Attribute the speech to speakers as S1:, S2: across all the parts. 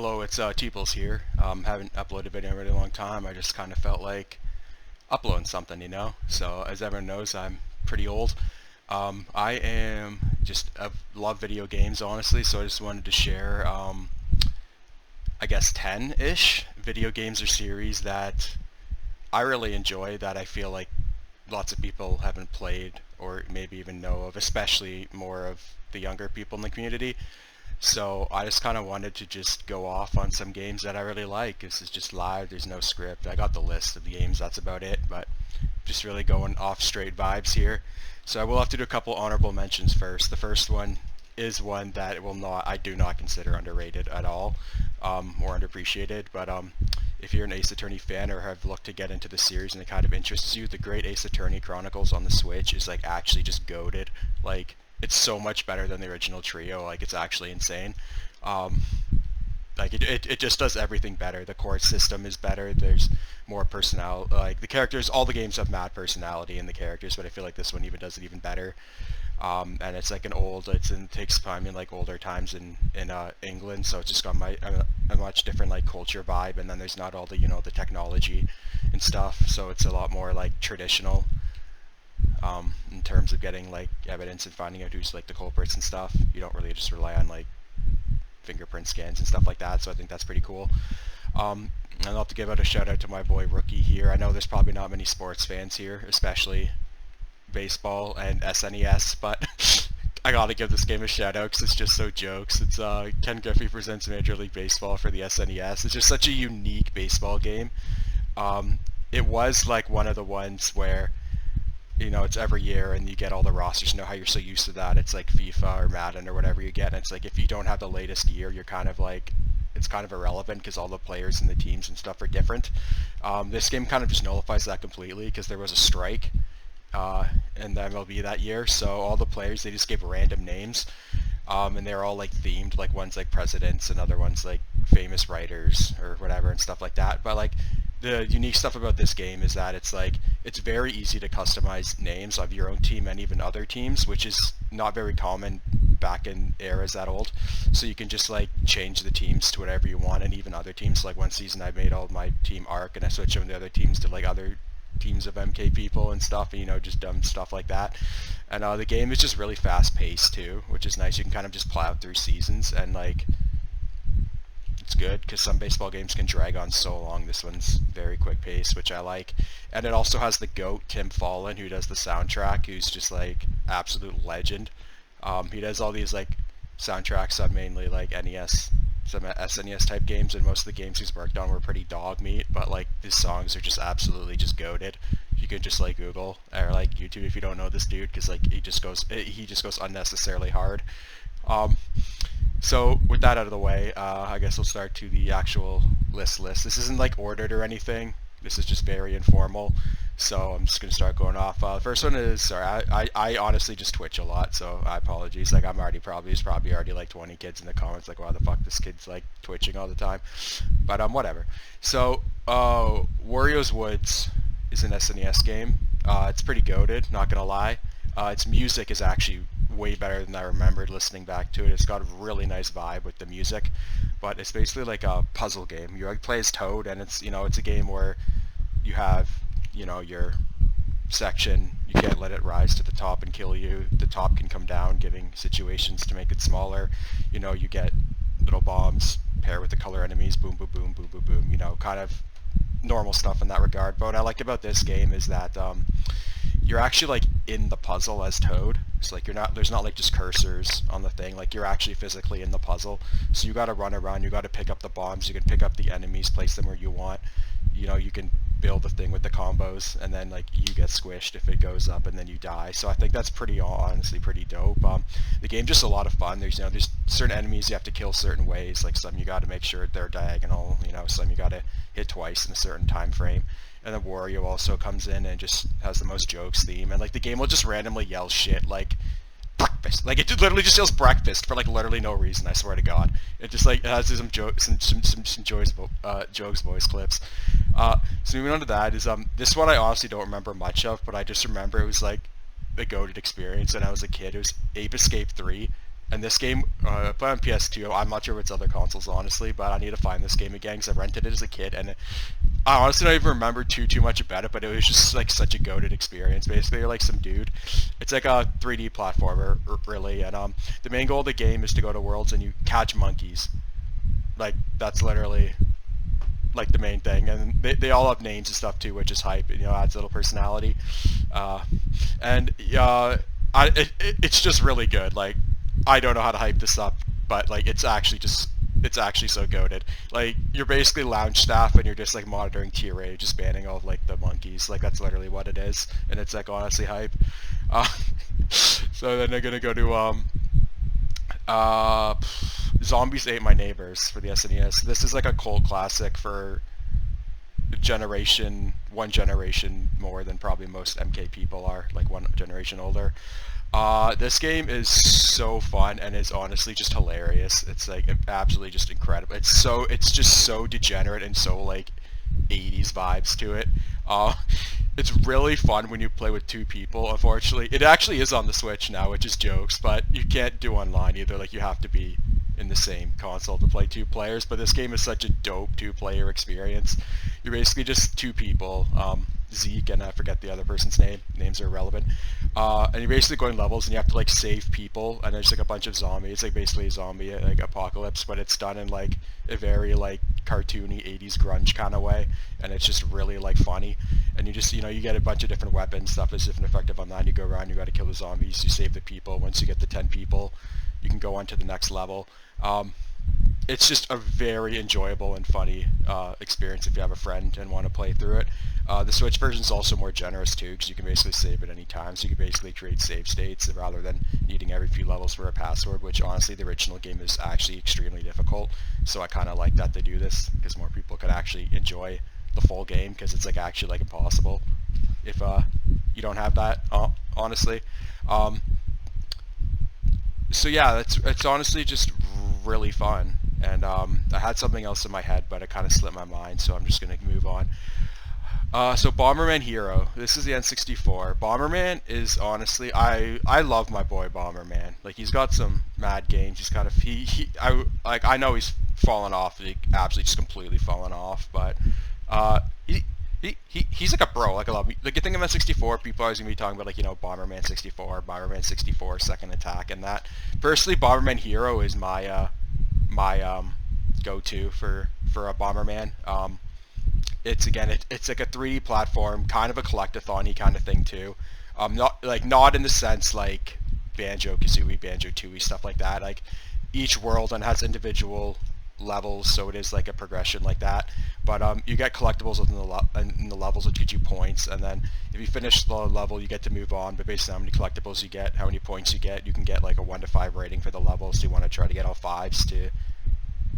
S1: Hello, it's Teeples here. Haven't uploaded a video in a really long time. I just kind of felt like uploading something, So as everyone knows, I'm pretty old. I love video games, honestly, so I just wanted to share, I guess 10-ish video games or series that I really enjoy that I feel like lots of people haven't played or maybe even know of, especially more of the younger people in the community. So I just kind of wanted to just go off on some games that I really like. This is just live, there's no script. I got the list of the games, that's about it, but just really going off straight vibes here. So I will have to do a couple honorable mentions first. The first one is one that I do not consider underrated at all, or underappreciated, but if you're an Ace Attorney fan or have looked to get into the series and it kind of interests you, the great Ace Attorney Chronicles on the Switch is like actually just goated. Like, it's so much better than the original trio. Like, it's actually insane. Like it just does everything better. The court system is better. There's more personality. Like the characters, all the games have mad personality in the characters, but I feel like this one even does it even better. And it's like it takes time in like older times in England, so it's just got a much different like culture vibe. And then there's not all the the technology and stuff, so it's a lot more like traditional. In terms of getting like evidence and finding out who's like the culprits and stuff. You don't really just rely on like fingerprint scans and stuff like that, so I think that's pretty cool. And I'll have to give out a shout out to my boy Rookie here. I know there's probably not many sports fans here, especially baseball and SNES, but I gotta give this game a shout out because it's just so jokes. It's Griffey Presents Major League Baseball for the SNES. It's just such a unique baseball game. It was like one of the ones where it's every year and you get all the rosters. How you're so used to that. It's like FIFA or Madden or whatever you get, and it's like if you don't have the latest year, you're kind of like, it's kind of irrelevant because all the players and the teams and stuff are different. This game kind of just nullifies that completely because there was a strike in the MLB that year, so all the players, they just gave random names, and they're all like themed, like one's like presidents and other ones like famous writers or whatever and stuff like that. But like, the unique stuff about this game is that it's very easy to customize names of your own team and even other teams, which is not very common back in eras that old. So you can just like change the teams to whatever you want, and even other teams. Like one season I made all my team ARC and I switched them to other teams to like other teams of MK people and stuff, and just dumb stuff like that. And the game is just really fast paced too, which is nice. You can kind of just plow through seasons, and like, it's good because some baseball games can drag on so long. This one's very quick pace, which I like. And it also has the GOAT, Tim Fallon, who does the soundtrack, who's just like absolute legend. He does all these like soundtracks on mainly like NES, some SNES type games, and most of the games he's worked on were pretty dog meat, but like his songs are just absolutely just goated. You can just like Google or like YouTube if you don't know this dude, because like he just goes unnecessarily hard. So with that out of the way, I guess we'll start to the actual list. This isn't like ordered or anything. This is just very informal. So I'm just gonna start going off. The first one is, sorry, I honestly just Twitch a lot, so I apologize. Like there's probably already like 20 kids in the comments like, why the fuck this kid's like twitching all the time? But whatever. So Wario's Woods is an SNES game. It's pretty goated, not gonna lie. Its music is actually way better than I remembered listening back to it. It's got a really nice vibe with the music, but it's basically like a puzzle game. You play as Toad, and it's it's a game where you have your section. You can't let it rise to the top and kill you. The top can come down, giving situations to make it smaller. You get little bombs, pair with the color enemies, boom, boom, boom, boom, boom, boom. Kind of normal stuff in that regard. But what I like about this game is that you're actually like in the puzzle as Toad. So like there's not like just cursors on the thing, like you're actually physically in the puzzle. So you gotta run around, you gotta pick up the bombs, you can pick up the enemies, place them where you want. You can build the thing with the combos, and then like you get squished if it goes up and then you die. So I think that's honestly pretty dope. The game's just a lot of fun. There's certain enemies you have to kill certain ways, like some you gotta make sure they're diagonal, some you gotta hit twice in a certain time frame. And then Wario also comes in and just has the most jokes theme, and like the game will just randomly yell shit like breakfast. Like it literally just yells breakfast for like literally no reason, I swear to God. It just like has some jokes voice clips. So moving on to that is this one I honestly don't remember much of, but I just remember it was like a goated experience when I was a kid. It was Ape Escape 3. And this game, I play on PS2. I'm not sure what's other consoles, honestly, but I need to find this game again because I rented it as a kid, and I honestly don't even remember too much about it, but it was just like such a goated experience. Basically, you're like some dude. It's like a 3D platformer, really, and the main goal of the game is to go to worlds and you catch monkeys. Like, that's literally like the main thing, and they all have names and stuff too, which is hype. You know, adds a little personality, and it's just really good. Like, I don't know how to hype this up, but like it's actually so goated. Like, you're basically lounge staff and you're just like monitoring TA, just banning all of like the monkeys. Like, that's literally what it is, and it's like honestly hype. So then they're gonna go to Zombies Ate My Neighbours for the SNES. This is like a cult classic for one generation more than probably most MK people are, like one generation older. This game is so fun and is honestly just hilarious. It's like absolutely just incredible. It's just so degenerate and so like 80s vibes to it. It's really fun when you play with two people. Unfortunately, it actually is on the Switch now, which is jokes, but you can't do online either. Like, you have to be in the same console to play two players, but this game is such a dope two-player experience. You're basically just two people, Zeke and I forget the other person's name. Names are irrelevant. And you're basically going levels and you have to like save people, and there's like a bunch of zombies. It's like basically a zombie like apocalypse, but it's done in like a very like cartoony 80s grunge kind of way, and it's just really like funny. And you just, you know, you get a bunch of different weapons, stuff that's different effective on that. You go around, you got to kill the zombies, you save the people. Once you get the 10 people, you can go on to the next level. It's just a very enjoyable and funny experience if you have a friend and want to play through it. The Switch version is also more generous too, because you can basically save at any time, so you can basically create save states rather than needing every few levels for a password, which honestly the original game is actually extremely difficult. So I kind of like that they do this, because more people could actually enjoy the full game, because it's like actually like impossible if you don't have that, honestly. So yeah, it's honestly just really fun, and I had something else in my head, but it kind of slipped my mind, so I'm just gonna move on. So Bomberman Hero, this is the N64. Bomberman is honestly, I love my boy Bomberman. Like, he's got some mad games. He's kind of I know he's fallen off, like absolutely just completely fallen off, but he's like a bro. Like, I love him. Like, you think of N64, people are always gonna be talking about, like, you know, Bomberman 64, Second Attack, and that. Personally, Bomberman Hero is my go-to for a Bomberman. It's like a 3D platform, kind of a collectathon-y kind of thing too. Not in the sense like Banjo-Kazooie, Banjo-Tooie, stuff like that. Like, each world and has individual levels, so it is like a progression like that. But you get collectibles within the levels, which get you points, and then if you finish the level, you get to move on. But based on how many collectibles you get, how many points you can get like a 1 to 5 rating for the level. So you want to try to get all 5s to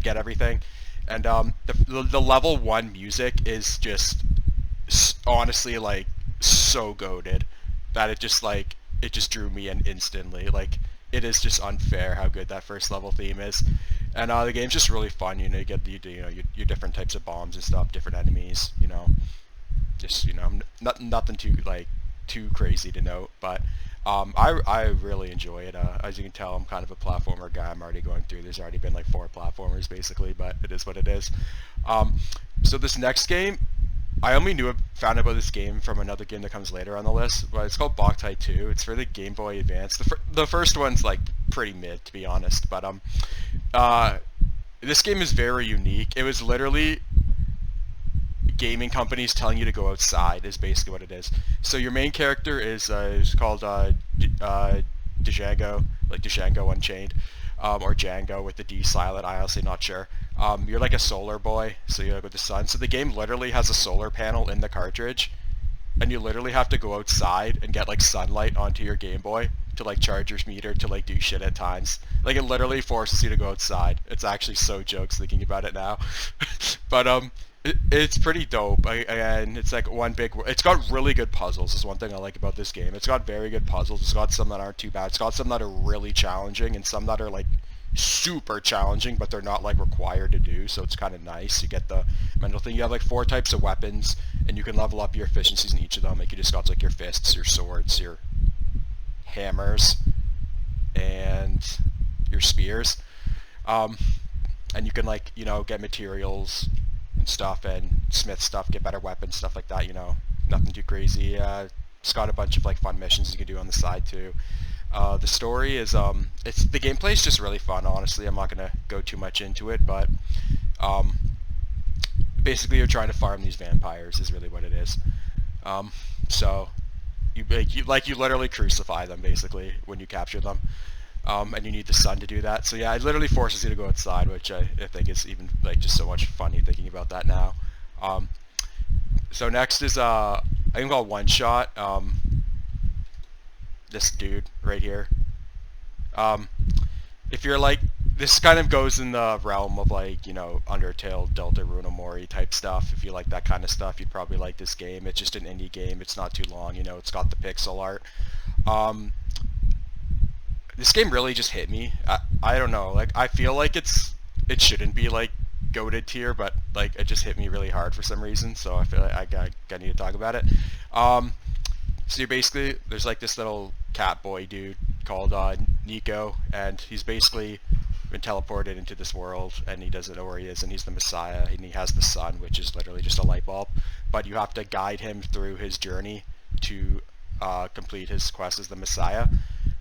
S1: get everything. And the level 1 music is just honestly like so goated that it just drew me in instantly. Like, it is just unfair how good that first level theme is. And the game's just really fun. You know, you get your different types of bombs and stuff, different enemies. You know, just, you know, nothing too crazy to note, but I really enjoy it. As you can tell, I'm kind of a platformer guy. I'm already going through. There's already been like 4 platformers basically, but it is what it is. So this next game, I only found out about this game from another game that comes later on the list, but it's called Boktai 2. It's for the Game Boy Advance. The first one's like pretty mid, to be honest, but this game is very unique. It was literally gaming companies telling you to go outside is basically what it is. So your main character is called Django, like Django Unchained, or Django with the D silent. I honestly not sure. You're like a solar boy, so you're like with the sun. So the game literally has a solar panel in the cartridge, and you literally have to go outside and get like sunlight onto your Game Boy to like charge your meter to like do shit at times. Like, it literally forces you to go outside. It's actually so jokes thinking about it now. But it's pretty dope. And it's like one big. It's got really good puzzles. Is one thing I like about this game. It's got very good puzzles. It's got some that aren't too bad. It's got some that are really challenging and some that are like super challenging, but they're not like required to do. So it's kind of nice. You get the mental thing. You have like 4 types of weapons, and you can level up your efficiencies in each of them. Like, you just got like your fists, your swords, your hammers, and your spears. And you can, like, you know, get materials and stuff and smith stuff, get better weapons, stuff like that, you know, nothing too crazy. It's got a bunch of like fun missions you can do on the side too. The story is, the gameplay is just really fun, honestly. I'm not going to go too much into it, but basically you're trying to farm these vampires is really what it is. So you literally crucify them basically when you capture them. And you need the sun to do that. So yeah, it literally forces you to go outside, which I think is even like just so much funny thinking about that now. So next is I think called One Shot. This dude right here. If you're like, this kind of goes in the realm of like, you know, Undertale, Deltarune, Mori type stuff. If you like that kind of stuff, you'd probably like this game. It's just an indie game. It's not too long. You know, it's got the pixel art. This game really just hit me. I don't know, like, I feel like it shouldn't be like goated tier, but like it just hit me really hard for some reason, so I feel like I need to talk about it. So you're basically, there's like this little cat boy dude called Nico, and he's basically been teleported into this world, and he doesn't know where he is, and he's the Messiah, and he has the sun, which is literally just a light bulb, but you have to guide him through his journey to complete his quest as the Messiah.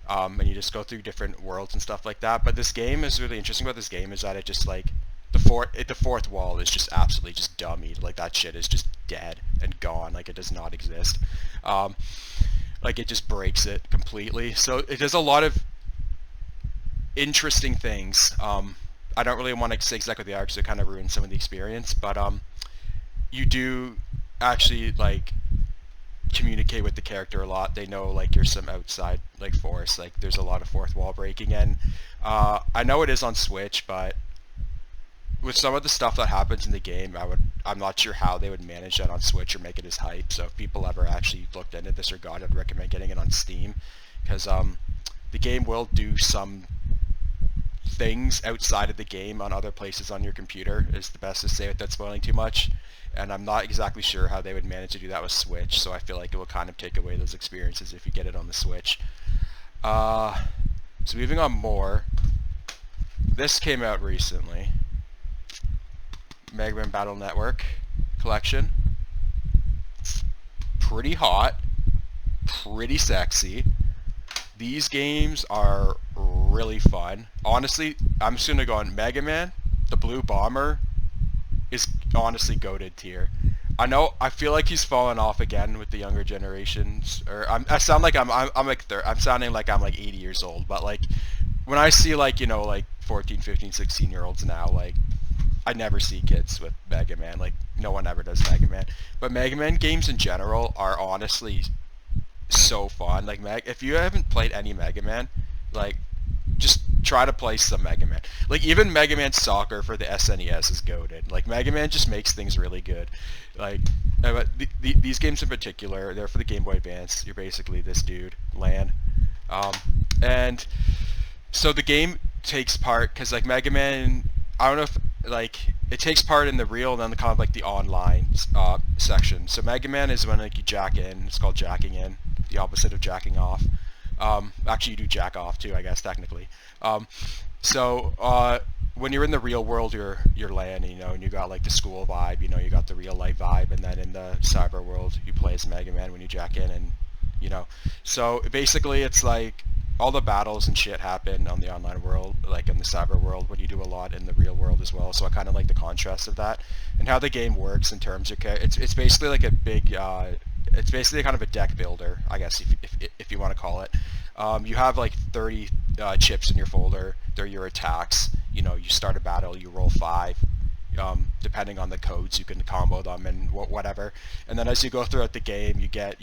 S1: And you just go through different worlds and stuff like that. But this game is really interesting about this game is that it just like the fourth wall is just absolutely just dummied. Like that shit is just dead and gone. Like it does not exist. Like it just breaks it completely. So it does a lot of interesting things. I don't really want to say exactly what they are because it kind of ruins some of the experience. But you do actually like communicate with the character a lot. They know like you're some outside like force. Like there's a lot of fourth wall breaking, and I know it is on Switch, but with some of the stuff that happens in the game, I'm not sure how they would manage that on Switch or make it as hype. So if people ever actually looked into this or got it, I'd recommend getting it on Steam, because the game will do some things outside of the game on other places on your computer, is the best to say without spoiling too much. And I'm not exactly sure how they would manage to do that with Switch, so I feel like it will kind of take away those experiences if you get it on the Switch. So moving on more, this came out recently. Megaman Battle Network Collection. Pretty hot, pretty sexy. These games are really fun. Honestly, I'm just gonna go on Megaman, the Blue Bomber, is honestly goated tier. I feel like he's fallen off again with the younger generations. Or I sound like I'm sounding like I'm like 80 years old. But like when I see like, you know, like 14, 15, 16 year olds now, like I never see kids with Mega Man. Like no one ever does Mega Man. But Mega Man games in general are honestly so fun. Like if you haven't played any Mega Man, like just try to play some Mega Man. Like even Mega Man Soccer for the SNES is goated. Like Mega Man just makes things really good. Like these games in particular, they're for the Game Boy Advance. You're basically this dude, Lan, and so the game takes part because like Mega Man, I don't know if like it takes part in the real and then kind of like the online section. So Mega Man is when like you jack in. It's called jacking in, the opposite of jacking off. Actually, you do jack off too, I guess, technically. So when you're in the real world, you're Lan, you know, and you got like the school vibe, you know, you got the real life vibe, and then in the cyber world, you play as Mega Man when you jack in, and you know. So basically, it's like all the battles and shit happen on the online world, like in the cyber world, when you do a lot in the real world as well. So I kind of like the contrast of that and how the game works in terms of it's basically like a big. It's basically kind of a deck builder, I guess, if you want to call it. You have like 30 chips in your folder. They're your attacks. You know, you start a battle, you roll 5. Depending on the codes, you can combo them and whatever. And then as you go throughout the game, you get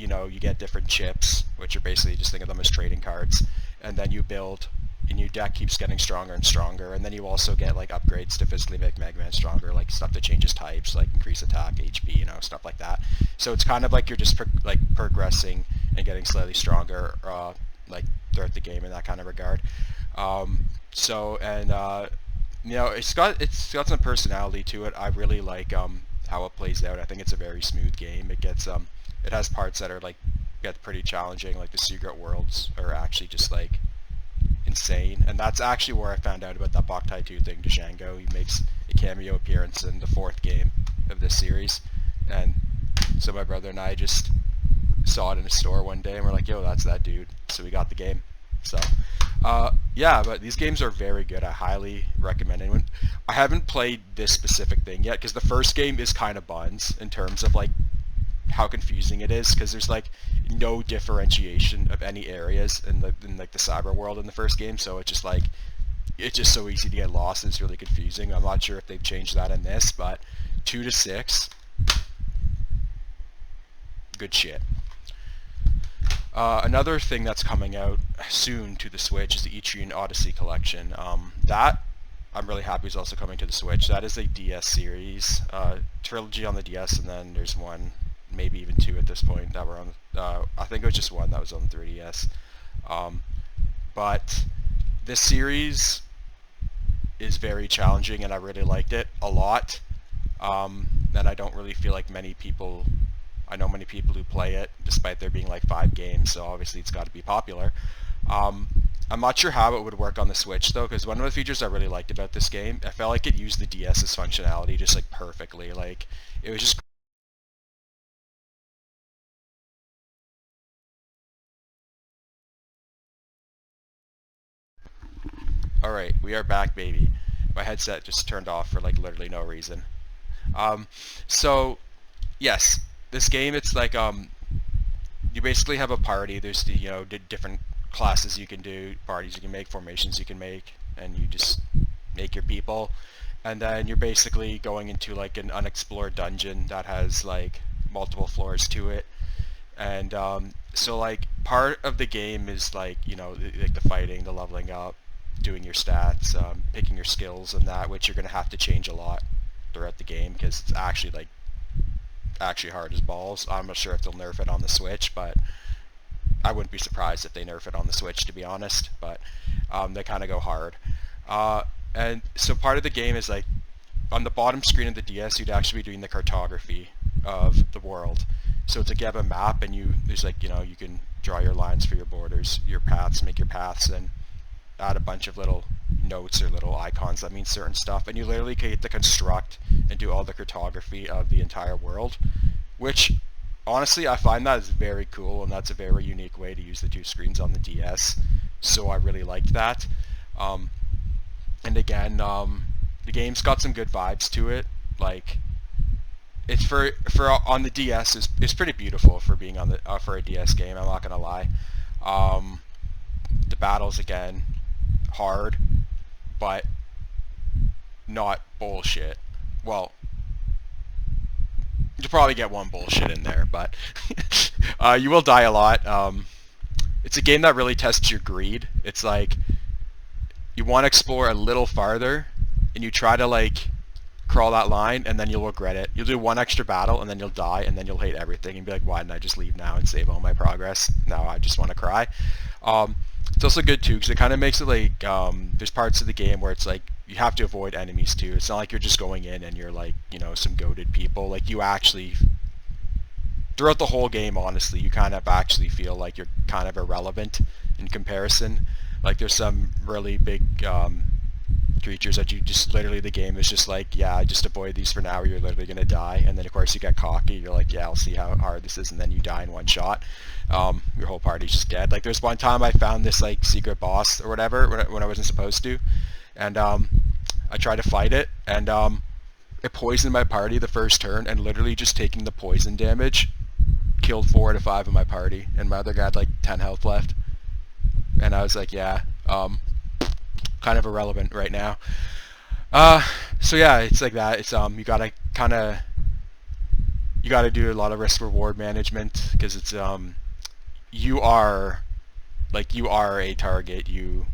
S1: different chips, which are basically, just think of them as trading cards. And then you build, and your deck keeps getting stronger and stronger. And then you also get like upgrades to physically make Mega Man stronger, like stuff that changes types, like increase attack, HP, you know, stuff like that. So it's kind of like you're just progressing and getting slightly stronger, like throughout the game in that kind of regard. You know, it's got some personality to it. I really like how it plays out. I think it's a very smooth game. It has parts that are like get pretty challenging, like the secret worlds are actually just like insane. And that's actually where I found out about that Boktai 2 thing, Django. He makes a cameo appearance in the 4th game of this series. And so my brother and I just saw it in a store one day and we're like, yo, that's that dude. So we got the game. So yeah, but these games are very good. I highly recommend anyone. I haven't played this specific thing yet because the first game is kind of buns in terms of like how confusing it is, because there's like no differentiation of any areas in like the cyber world in the first game, so it's just so easy to get lost. It's really confusing. I'm not sure if they've changed that in this, but 2 to 6, good shit. Another thing that's coming out soon to the Switch is the Etrian Odyssey collection. That I'm really happy is also coming to the Switch. That is a DS series, trilogy on the DS, and then there's one, maybe even 2 at this point that were on. I think it was just 1 that was on the 3DS. But this series is very challenging, and I really liked it a lot. And I don't really feel like I know many people who play it, despite there being like 5 games, so obviously it's got to be popular. I'm not sure how it would work on the Switch though, because one of the features I really liked about this game, I felt like it used the DS's functionality just like perfectly. Like, it was just Alright, we are back, baby. My headset just turned off for like literally no reason. So yes, this game, it's like you basically have a party. There's the different classes you can do, parties you can make, formations you can make, and you just make your people. And then you're basically going into like an unexplored dungeon that has like multiple floors to it. And so like part of the game is like like the fighting, the leveling up, doing your stats, picking your skills and that, which you're gonna have to change a lot throughout the game because it's actually hard as balls. I'm not sure if they'll nerf it on the Switch, but I wouldn't be surprised if they nerf it on the Switch, to be honest. But they kind of go hard. And so part of the game is like on the bottom screen of the DS, you'd actually be doing the cartography of the world. So it's like you have a map, and there's like you can draw your lines for your borders, your paths, make your paths, and add a bunch of little notes or little icons that mean certain stuff, and you literally get to construct and do all the cartography of the entire world, which honestly I find that is very cool, and that's a very unique way to use the 2 screens on the DS, so I really liked that. And again, the game's got some good vibes to it. Like, it's for on the DS is pretty beautiful for being on the for a DS game, I'm not gonna lie. The battles, again, hard, but not bullshit. Well, you'll probably get one bullshit in there, but you will die a lot. It's a game that really tests your greed. It's like you want to explore a little farther, and you try to like crawl that line, and then you'll regret it. You'll do one extra battle, and then you'll die, and then you'll hate everything, and be like, why didn't I just leave now and save all my progress? Now I just want to cry. It's also good too, because it kind of makes it like, there's parts of the game where it's like, you have to avoid enemies too. It's not like you're just going in and you're like, some goated people. Like, you actually, throughout the whole game, honestly, you kind of actually feel like you're kind of irrelevant in comparison. Like, there's some really big creatures that you just, literally the game is just like, yeah, just avoid these for now or you're literally going to die. And then of course you get cocky, you're like, yeah, I'll see how hard this is, and then you die in one shot. Your whole party's just dead. Like, there's one time I found this like secret boss or whatever when I wasn't supposed to, and I tried to fight it, and it poisoned my party the first turn, and literally just taking the poison damage killed 4 out of 5 of my party, and my other guy had like 10 health left. And I was like, yeah, kind of irrelevant right now. So yeah, it's like that. It's you gotta do a lot of risk reward management, because it's you are a target. You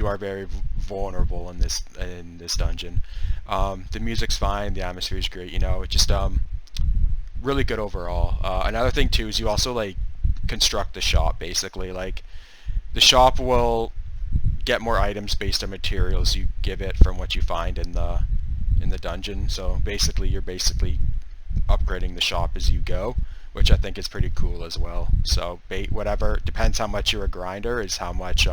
S1: are very vulnerable in this dungeon. The music's fine, the atmosphere is great. It's just really good overall. Another thing too is you also like construct the shop, basically. Like, the shop will get more items based on materials you give it from what you find in the dungeon. So basically you're upgrading the shop as you go, which I think is pretty cool as well. So whatever, depends how much you're a grinder, is how much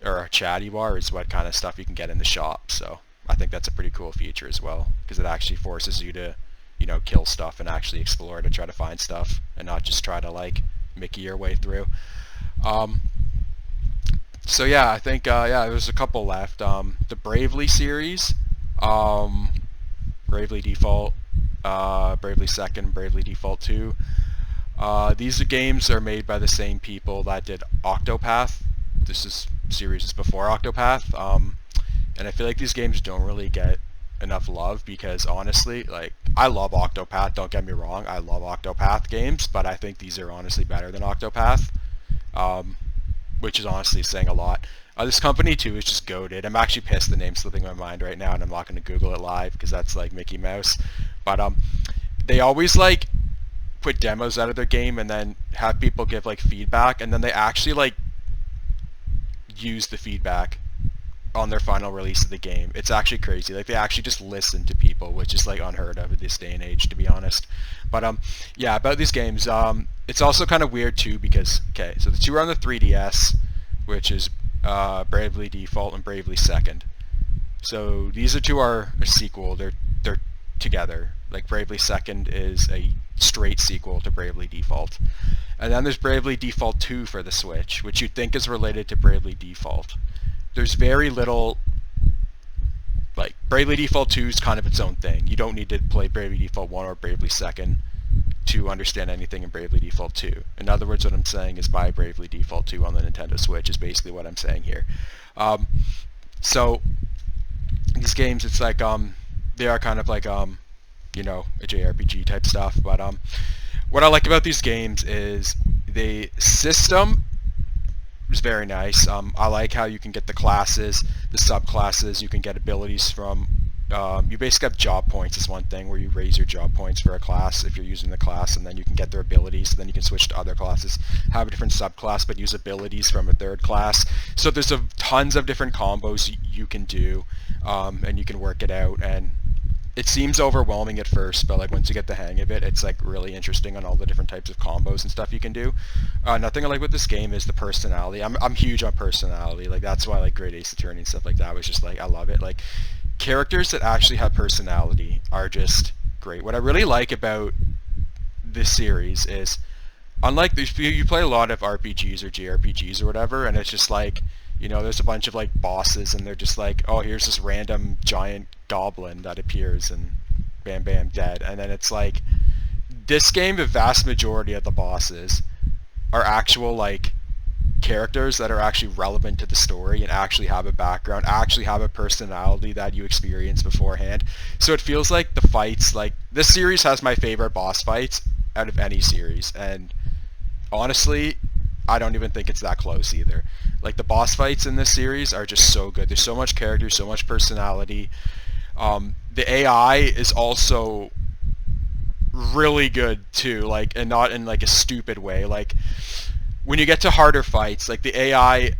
S1: or a chatty bar is what kind of stuff you can get in the shop. So I think that's a pretty cool feature as well, because it actually forces you to, you know, kill stuff and actually explore to try to find stuff and not just try to like Mickey your way through. So yeah, I think yeah, there's a couple left. The Bravely series, Bravely Default, Bravely Second, Bravely Default 2. These games are made by the same people that did Octopath. This is series before Octopath, and I feel like these games don't really get enough love because honestly, like, I love Octopath, don't get me wrong, I love Octopath games, but I think these are honestly better than Octopath, which is honestly saying a lot. This company too is just goated. I'm actually pissed the name's slipping my mind right now, and I'm not going to Google it live because that's like Mickey Mouse, but they always like put demos out of their game and then have people give like feedback, and then they actually like use the feedback on their final release of the game. It's actually crazy. Like, they actually just listen to people, which is like unheard of in this day and age, to be honest. But yeah, about these games, it's also kind of weird too because, okay, so the two are on the 3DS, which is Bravely Default and Bravely Second. So these two are a sequel. They're together. Like, Bravely Second is a straight sequel to Bravely Default. And then there's Bravely Default 2 for the Switch, which you'd think is related to Bravely Default. There's very little, like, Bravely Default 2 is kind of its own thing. You don't need to play Bravely Default 1 or Bravely Second to understand anything in Bravely Default 2. In other words, what I'm saying is buy Bravely Default 2 on the Nintendo Switch is basically what I'm saying here. So these games, it's like, they are kind of like, you know, a JRPG type stuff, but what I like about these games is the system is very nice. I like how you can get the classes, the subclasses, you can get abilities from, you basically have job points is one thing, where you raise your job points for a class if you're using the class, and then you can get their abilities, so then you can switch to other classes, have a different subclass, but use abilities from a third class. So there's tons of different combos you can do, and you can work it out, and it seems overwhelming at first, but like once you get the hang of it, it's like really interesting on all the different types of combos and stuff you can do. Nothing I like with this game is the personality. I'm huge on personality. Like, that's why I like Great Ace Attorney and stuff like that. Was just like, I love it. Like, characters that actually have personality are just great. What I really like about this series is, unlike you play a lot of RPGs or JRPGs or whatever, and it's just like, you know, there's a bunch of like bosses and they're just like, oh, here's this random giant goblin that appears and bam bam dead. And then it's like, this game, the vast majority of the bosses are actual like characters that are actually relevant to the story and actually have a background, actually have a personality that you experience beforehand. So it feels like the fights, like, this series has my favorite boss fights out of any series, and honestly, I don't even think it's that close either. Like, the boss fights in this series are just so good. There's so much character, so much personality. The AI is also really good too, like, and not in like a stupid way. Like, when you get to harder fights, like, the AI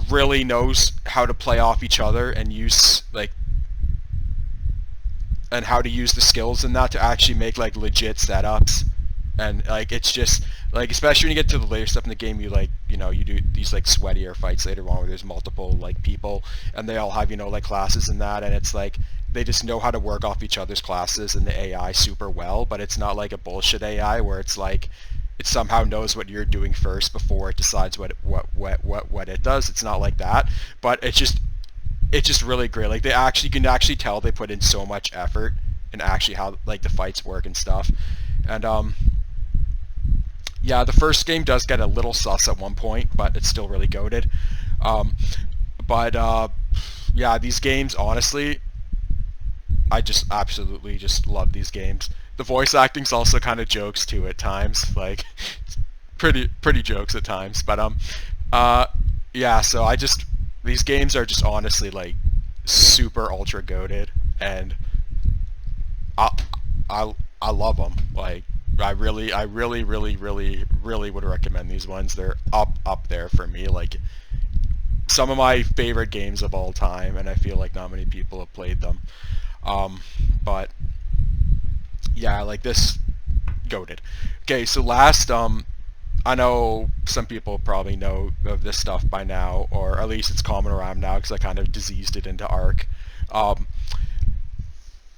S1: really knows how to play off each other and use, like, and how to use the skills in that to actually make like legit setups. And like, it's just like, especially when you get to the later stuff in the game, you like, you know, you do these like sweatier fights later on where there's multiple like people and they all have, you know, like classes and that, and it's like they just know how to work off each other's classes and the AI super well. But it's not like a bullshit AI where it's like it somehow knows what you're doing first before it decides what it does. It's not like that, but it's just really great. Like, you can actually tell they put in so much effort in actually how like the fights work and stuff. And yeah, the first game does get a little sus at one point, but it's still really goated. Yeah, these games, honestly, I just absolutely just love these games. The voice acting's also kind of jokes too at times, like pretty jokes at times. But yeah, so these games are just honestly like super ultra goated, and I love them. Like, I really would recommend these ones. They're up there for me. Like, some of my favorite games of all time, and I feel like not many people have played them. But yeah, like, this goated. Okay, so last I know some people probably know of this stuff by now, or at least it's common around now because I kind of diseased it into Arc. Um,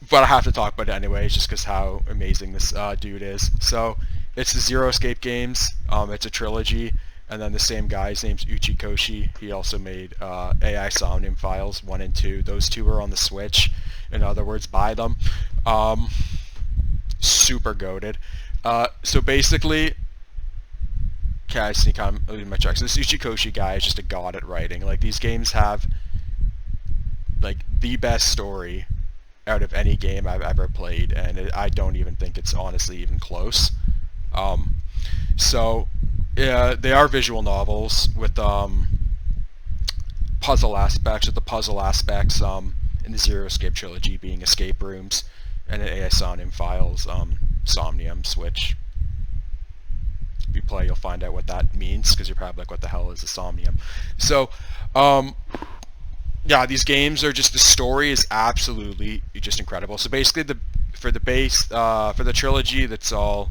S1: but I have to talk about it anyways, just because how amazing this dude is. So it's the Zero Escape games. It's a trilogy, and then the same guy, his name's Uchi Koshi. He also made AI Somnium Files 1 and 2. Those two are on the Switch. In other words, buy them. Super goated. So basically, okay, I sneak on my checks. This Uchi Koshi guy is just a god at writing. Like, these games have like the best story out of any game I've ever played, and I don't even think it's honestly even close. So yeah, they are visual novels with puzzle aspects. With the puzzle aspects in the Zero Escape trilogy being escape rooms, and in AI Somnium Files, Somniums, which if you play, you'll find out what that means, because you're probably like, what the hell is a Somnium? So, yeah, these games are just, the story is absolutely just incredible. So basically, for the trilogy, that's all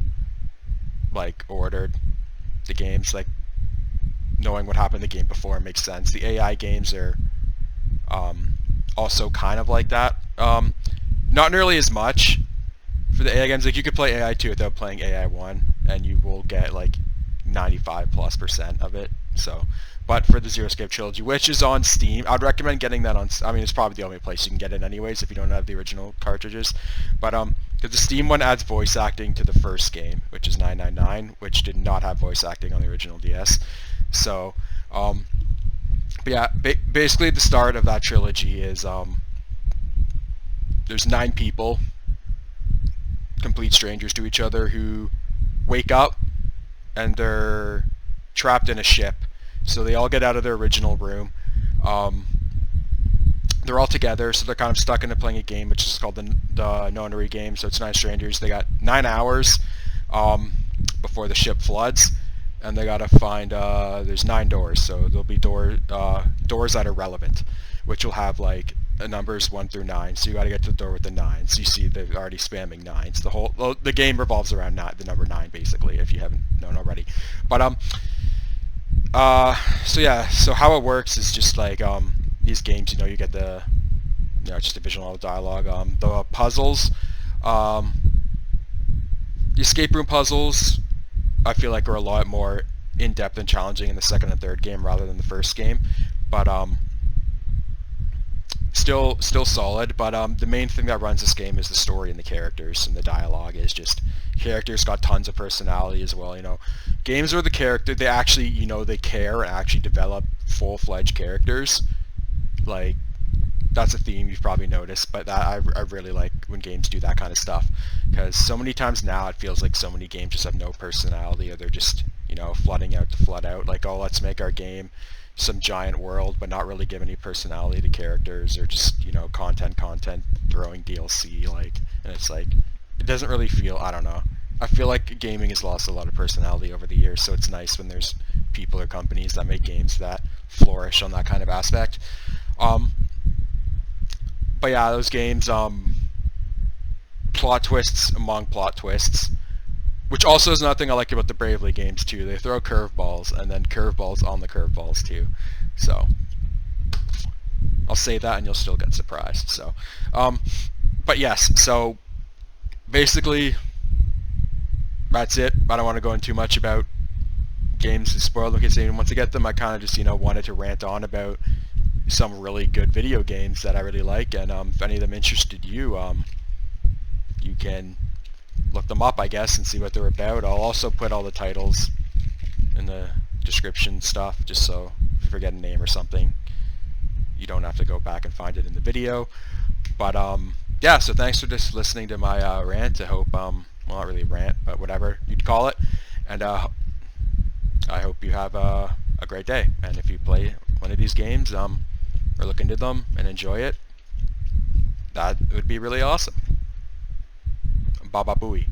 S1: like ordered. The games, like, knowing what happened in the game before makes sense. The AI games are also kind of like that. Not nearly as much for the AI games. Like, you could play AI 2 without playing AI 1, and you will get like 95+% of it. So, but for the Zero Escape trilogy, which is on Steam, I'd recommend getting that on. I mean, it's probably the only place you can get it anyways if you don't have the original cartridges. But because the Steam one adds voice acting to the first game, which is 999, which did not have voice acting on the original DS. So, but yeah, basically the start of that trilogy is there's 9 people, complete strangers to each other, who wake up and they're trapped in a ship. So they all get out of their original room. They're all together, so they're kind of stuck into playing a game which is called the Notary Game. So it's 9 strangers. They got 9 hours before the ship floods, and they gotta find. There's 9 doors, so there'll be doors that are relevant, which will have like numbers 1 through 9. So you gotta get to the door with the 9. So you see they're already spamming 9s. The game revolves around the number 9 basically, if you haven't known already. But so yeah, so how it works is just like these games, you get the just a visual dialogue. The puzzles, the escape room puzzles, I feel like are a lot more in-depth and challenging in the second and third game rather than the first game, but still solid. But the main thing that runs this game is the story and the characters, and the dialogue is just characters got tons of personality as well. Games where the character, they actually they care and actually develop full-fledged characters, like that's a theme you've probably noticed. But that I really like when games do that kind of stuff, because so many times now it feels like so many games just have no personality, or they're just flooding out to flood out, like, oh, let's make our game some giant world but not really give any personality to characters, or just content throwing DLC, like, and it's like it doesn't really feel, I don't know, I feel like gaming has lost a lot of personality over the years, so it's nice when there's people or companies that make games that flourish on that kind of aspect. But yeah, those games, plot twists among plot twists, which also is another thing I like about the Bravely games too. They throw curveballs, and then curveballs on the curveballs too. So I'll say that and you'll still get surprised. So, but yes, so basically that's it. I don't want to go into too much about games to spoil them in case anyone wants to get them. I kind of just wanted to rant on about some really good video games that I really like, and if any of them interested you, you can look them up, I guess, and see what they're about. I'll also put all the titles in the description stuff, just so if you forget a name or something, you don't have to go back and find it in the video. But yeah, so thanks for just listening to my rant. I hope, well, not really rant, but whatever you'd call it, and I hope you have a great day. And if you play one of these games, or look into them and enjoy it, that would be really awesome. Baba Booey.